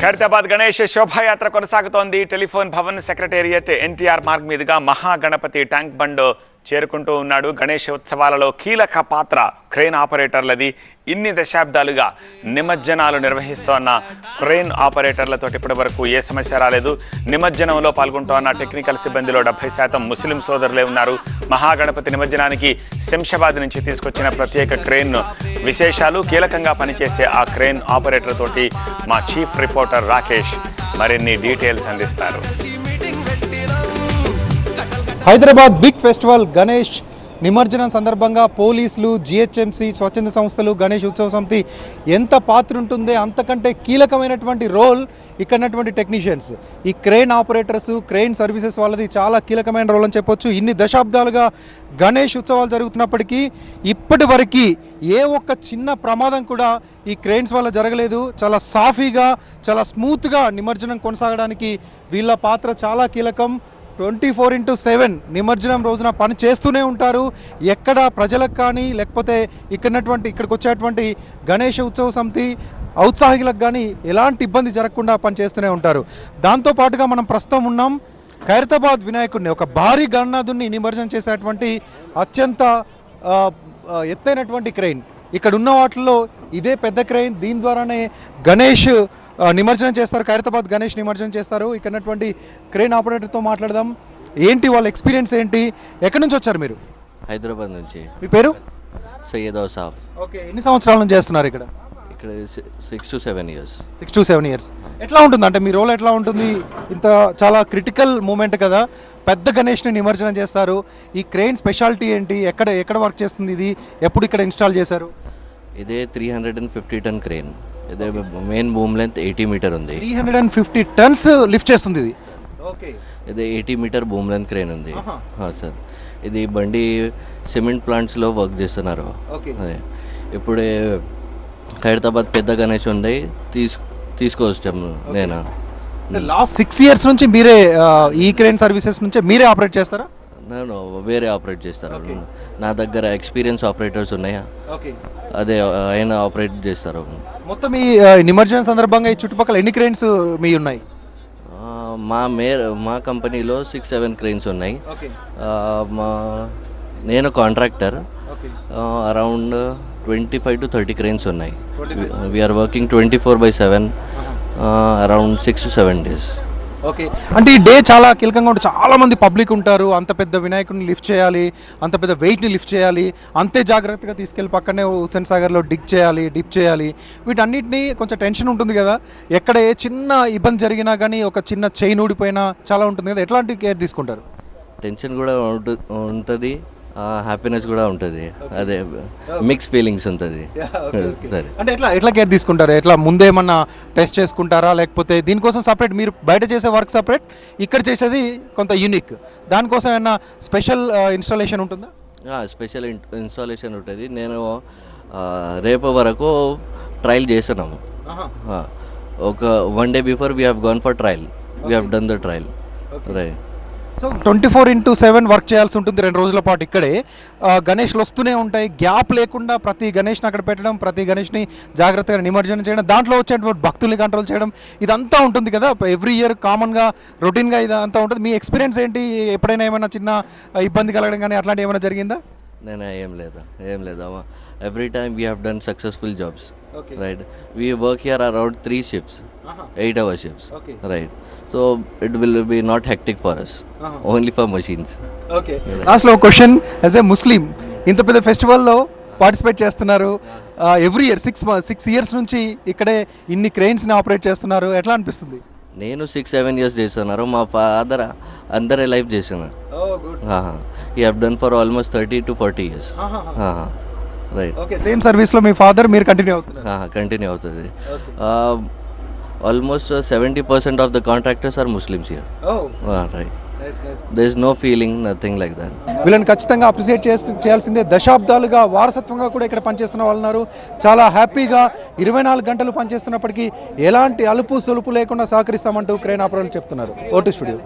ఖైరతాబాద్ గణేష్ శోభాయాత్ర కొనసాగుతోంది. Telephone Bhavan secretariat NTR Marg మీదుగా మహాగణపతి ట్యాంక్ బండ్ చేరుకుంటూ ఉన్నాడు. గణేష్ ఉత్సవాలలో కీలక పాత్ర క్రేన్ ఆపరేటర్లది. ఇన్ని దశాబ్దాలుగా నిమజ్జనాలు నిర్వహిస్తోన్న క్రేన్ ఆపరేటర్లతో ఇప్పటి వరకు ఏ సమస్య రాలేదు. నిమజ్జనంలో పాల్గొంటోన్న టెక్నికల్ సిబ్బందిలో 70% ముస్లిం సోదరులే ఉన్నారు. మహాగణపతి నిమజ్జనానికి శంషాబాద్ నుంచి తీసుకొచ్చిన ప్రత్యేక క్రేన్ విశేషాలు, కీలకంగా పనిచేసే ఆ క్రేన్ ఆపరేటర్ తోటి మా చీఫ్ రిపోర్టర్ రాకేష్ మరిన్ని డీటెయిల్స్ అందిస్తారు. హైదరాబాద్ బిగ్ ఫెస్టివల్ గణేష్ నిమజ్జనం సందర్భంగా పోలీసులు, జిహెచ్ఎంసీ, స్వచ్ఛంద సంస్థలు, గణేష్ ఉత్సవ సమితి ఎంత పాత్ర ఉంటుందో అంతకంటే కీలకమైనటువంటి రోల్ ఇక్కడటువంటి టెక్నీషియన్స్, ఈ క్రేన్ ఆపరేటర్స్, క్రేన్ సర్వీసెస్ వాళ్ళది చాలా కీలకమైన రోల్ అని చెప్పొచ్చు. ఇన్ని దశాబ్దాలుగా గణేష్ ఉత్సవాలు జరుగుతున్నప్పటికీ ఇప్పటి వరకు ఏ ఒక్క చిన్న ప్రమాదం కూడా ఈ క్రేన్స్ వల్ల జరగలేదు. చాలా సాఫీగా, చాలా స్మూత్గా నిమజ్జనం కొనసాగడానికి వీళ్ళ పాత్ర చాలా కీలకం. 24/7 నిమజ్జనం రోజున పని చేస్తూనే ఉంటారు. ఎక్కడ ప్రజలకు కానీ లేకపోతే ఇక్కడికి వచ్చేటువంటి గణేష్ ఉత్సవ సమితి ఔత్సాహికులకు కానీ ఎలాంటి ఇబ్బంది జరగకుండా పనిచేస్తూనే ఉంటారు. దాంతోపాటుగా మనం ప్రస్తుతం ఉన్నాం ఖైరతాబాద్ వినాయకుడిని, ఒక భారీ గణనాథుని నిమజ్జనం చేసేటువంటి అత్యంత ఎత్తైనటువంటి క్రెయిన్. ఇక్కడ ఉన్న వాటిల్లో ఇదే పెద్ద క్రెయిన్. దీని ద్వారానే గణేష్ నిమజ్జనం చేస్తారు, ఖైరతాబాద్ గణేష్ నిమజ్జనం చేస్తారు. ఇక్కడటువంటి క్రేన్ ఆపరేటర్తో మాట్లాడదాం. ఏంటి వాళ్ళ ఎక్స్పీరియన్స్ ఏంటి? ఎక్కడి నుంచి వచ్చారు మీరు? హైదరాబాద్ నుంచి. మీ పేరు? సయ్యద్ ఔసాఫ్. ఓకే, ఎన్ని సంవత్సరాల నుంచి చేస్తున్నారు ఇక్కడ? ఇక్కడ 6 to 7 years. 6 to 7 years. ఎట్లా ఉంటుంది అంటే మీ రోల్ ఎట్లా ఉంటుంది? ఇంత చాలా క్రిటికల్ మూమెంట్ కదా, పెద్ద గణేష్ని నిమజ్జనం చేస్తారు. ఈ క్రేన్ స్పెషాలిటీ ఏంటి? ఎక్కడ వర్క్ చేస్తుంది ఇది? ఎప్పుడు ఇక్కడ ఇన్స్టాల్ చేశారు? ఇదే 350 ton క్రేన్. ఇదే మెయిన్ బూమ్ లెంత్ 80 మీటర్ ఉంది. 350 tons లిఫ్ట్ చేస్తుంది ఇది. ఓకే, ఇదే 80 మీటర్ బూమ్ లెంత్ క్రేన్ ఉంది సార్. ఇది బండి సిమెంట్ ప్లాంట్స్లో వర్క్ చేస్తున్నారు. అదే ఇప్పుడే ఖైరతాబాద్ పెద్ద గణేష్ ఉంది, తీసుకొచ్చాము. నేను లాస్ట్ 6 years నుంచి మీరే ఈ క్రేన్ సర్వీసెస్ నుంచి మీరే ఆపరేట్ చేస్తారా? నేను వేరే ఆపరేట్ చేస్తారు. నా దగ్గర ఎక్స్పీరియన్స్ ఆపరేటర్స్ ఉన్నాయా, అదే ఆయన ఆపరేట్ చేస్తారు. మొత్తం ఈ నిమజ్జనం సందర్భంగా ఈ చుట్టుపక్కల ఎన్ని క్రేన్స్ మీ ఉన్నాయి? మా కంపెనీలో 6-7 క్రేన్స్ ఉన్నాయి. నేను కాంట్రాక్టర్. అరౌండ్ 25 to 30 క్రేన్స్ ఉన్నాయి. We're working 24/7 around 6 to 7 days. Okay, అంటే ఈ డే చాలా కీలకంగా ఉంటుంది. చాలా మంది పబ్లిక్ ఉంటారు. అంత పెద్ద వినాయకుడిని లిఫ్ట్ చేయాలి, అంత పెద్ద వెయిట్ని లిఫ్ట్ చేయాలి, అంతే జాగ్రత్తగా తీసుకెళ్ళి పక్కనే హుస్సేన్ సాగర్లో డిప్ చేయాలి. వీటన్నిటినీ కొంచెం టెన్షన్ ఉంటుంది కదా. ఎక్కడ ఏ చిన్న ఇబ్బంది జరిగినా కానీ, ఒక చిన్న చైన్ ఊడిపోయినా చాలా ఉంటుంది కదా. ఎట్లాంటి కేర్ తీసుకుంటారు? టెన్షన్ కూడా ఉంటుంది, హ్యాపీనెస్ కూడా ఉంటుంది. అదే మిక్స్ ఫీలింగ్స్ ఉంటుంది. అంటే ఎట్లా కేర్ తీసుకుంటారు? ఎట్లా ముందేమన్నా టెస్ట్ చేసుకుంటారా, లేకపోతే దీనికోసం సపరేట్ మీరు బయట చేసే వర్క్ సపరేట్, ఇక్కడ చేసేది కొంత యూనిక్, దానికోసం ఏమన్నా స్పెషల్ ఇన్స్టాలేషన్ ఉంటుందా? స్పెషల్ ఇన్స్టాలేషన్ ఉంటుంది. నేను రేపు వరకు ట్రయల్ చేస్తున్నాము. ఒక 1 day before we have gone for trial. We have done the trial. Right. So 24/7 work చేయాల్సి ఉంటుంది 2 రోజుల పాటు. ఇక్కడే గణేష్లు వస్తూనే ఉంటాయి, గ్యాప్ లేకుండా ప్రతి గణేష్ని అక్కడ పెట్టడం, ప్రతి గణేష్ని జాగ్రత్తగా నిమజ్జనం చేయడం, దాంట్లో వచ్చేటువంటి భక్తుల్ని కంట్రోల్ చేయడం, ఇదంతా ఉంటుంది కదా. ఎవ్రీ ఇయర్ కామన్గా రొటీన్గా ఇదంతా ఉంటుంది. మీ ఎక్స్పీరియన్స్ ఏంటి? ఎప్పుడైనా ఏమైనా చిన్న ఇబ్బంది కలగడం కానీ అట్లాంటి ఏమైనా జరిగిందా? నేను ఏం లేదు. Every time we have done successful jobs. Right. We work here around 3 shifts, 8-hour shifts. Right. So it will be not hectic for us. Only for machines. Okay. Last question, as a Muslim, ఇంత పెద్ద ఫెస్టివల్లో participate చేస్తున్నారు. Every year 6 years నుంచి ఇక్కడే ఇన్ని క్రెయిన్స్ని operate చేస్తున్నారు. ఎట్లా అనిపిస్తుంది? నేను 6-7 years చేస్తున్నారు. మా ఫాదర్ అందరే లైఫ్ చేస్తున్నారు. He have done for almost 30 to 40 years. Right. Okay, same సర్వీస్లో మీ ఫాదర్, మీరు కంటిన్యూ అవుతుంది. Almost 70% of the contractors are Muslims here. Right. There is no feeling, nothing like that. వీళ్ళని ఖచ్చితంగా అప్రిషియేట్ చేయాల్సిందే. దశాబ్దాలుగా వారసత్వంగా కూడా ఇక్కడ పనిచేస్తున్న వాళ్ళు ఉన్నారు. చాలా హ్యాపీగా 24 గంటలు పనిచేస్తున్నప్పటికీ ఎలాంటి అలుపు సొలుపు లేకుండా సహకరిస్తామంటూ క్రేన్ ఆపరేటర్లు చెప్తున్నారు. Vote studio.